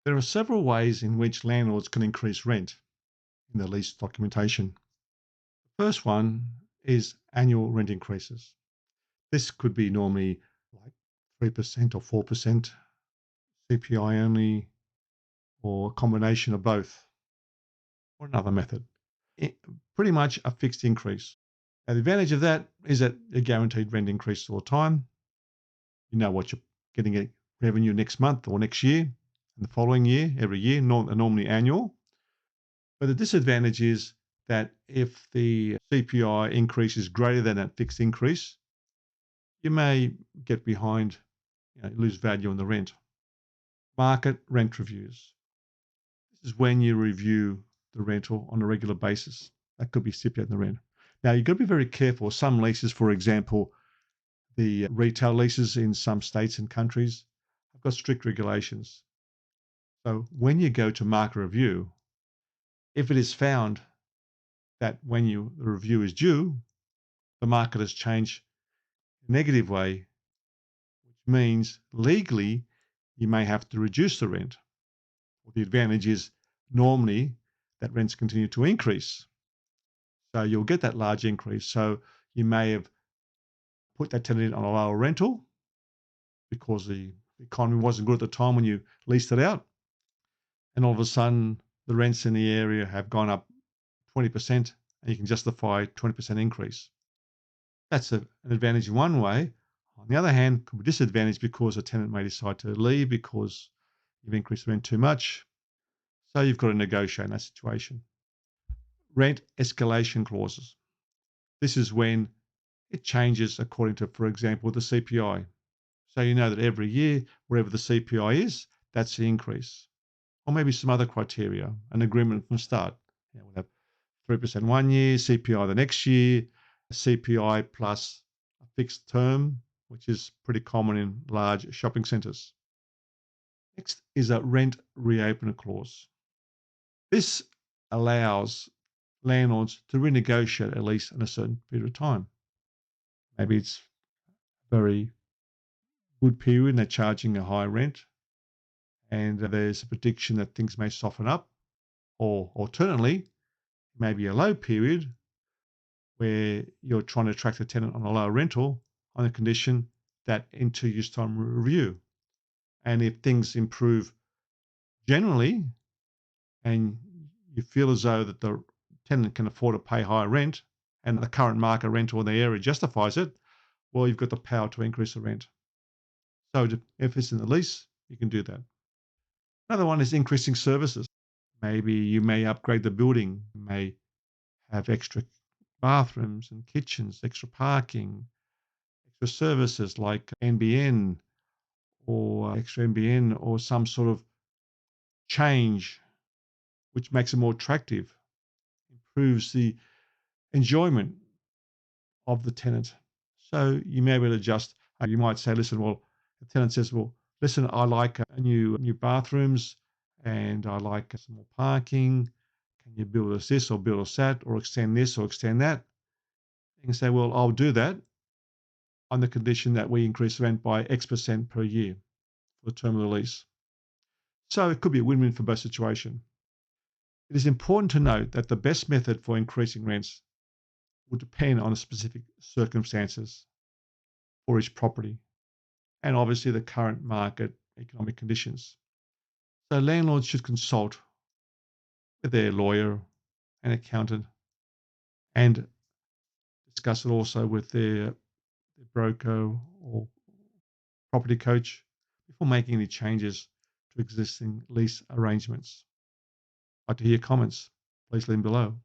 There are several ways in which landlords can increase rent in the lease documentation. The first one is annual rent increases. This could be normally like 3% or 4%, CPI only, or a combination of both, or another method. Pretty much a fixed increase. Now, the advantage of that is that a guaranteed rent increase all the time. You know what you're getting a revenue next month or next year, and the following year, every year, normally annual. But the disadvantage is that if the CPI increase is greater than that fixed increase, you may get behind, lose value on the rent. Market rent reviews. This is when you review the rental on a regular basis. That could be stipulating the rent. Now, you've got to be very careful. Some leases, for example, the retail leases in some states and countries have got strict regulations. So when you go to market review, if it is found that when the review is due, the market has changed in a negative way, which means legally you may have to reduce the rent. Well, the advantage is normally that rents continue to increase. So you'll get that large increase. So you may have put that tenant on a lower rental because the economy wasn't good at the time when you leased it out. And all of a sudden, the rents in the area have gone up 20%, and you can justify 20% increase. That's an advantage in one way. On the other hand, could be disadvantage because a tenant may decide to leave because you've increased the rent too much. So you've got to negotiate in that situation. Rent escalation clauses. This is when it changes according to, for example, the CPI. So you know that every year, wherever the CPI is, that's the increase. Or maybe some other criteria, an agreement from the start. We'll have 3% one year, CPI the next year, CPI plus a fixed term, which is pretty common in large shopping centres. Next is a rent reopener clause. This allows landlords to renegotiate a lease in a certain period of time. Maybe it's a very good period and they're charging a high rent, and there's a prediction that things may soften up, or alternately, maybe a low period where you're trying to attract a tenant on a low rental on the condition that in 2 years' time review. And if things improve generally and you feel as though that the tenant can afford to pay higher rent and the current market rental in the area justifies it, well, you've got the power to increase the rent. So if it's in the lease, you can do that. Another one is increasing services. Maybe you may upgrade the building, you may have extra bathrooms and kitchens, extra parking, extra services like NBN or extra NBN or some sort of change which makes it more attractive, improves the enjoyment of the tenant. So you may be able to adjust. You might say, listen, well, the tenant says, well, listen, I like new bathrooms and I like some more parking. Can you build us this or build us that or extend this or extend that? You can say, well, I'll do that on the condition that we increase the rent by X% per year for the term of the lease. So it could be a win-win for both situations. It is important to note that the best method for increasing rents will depend on the specific circumstances for each property and obviously the current market economic conditions. So landlords should consult with their lawyer and accountant and discuss it also with their broker or property coach before making any changes to existing lease arrangements. I'd like to hear comments. Please leave them below.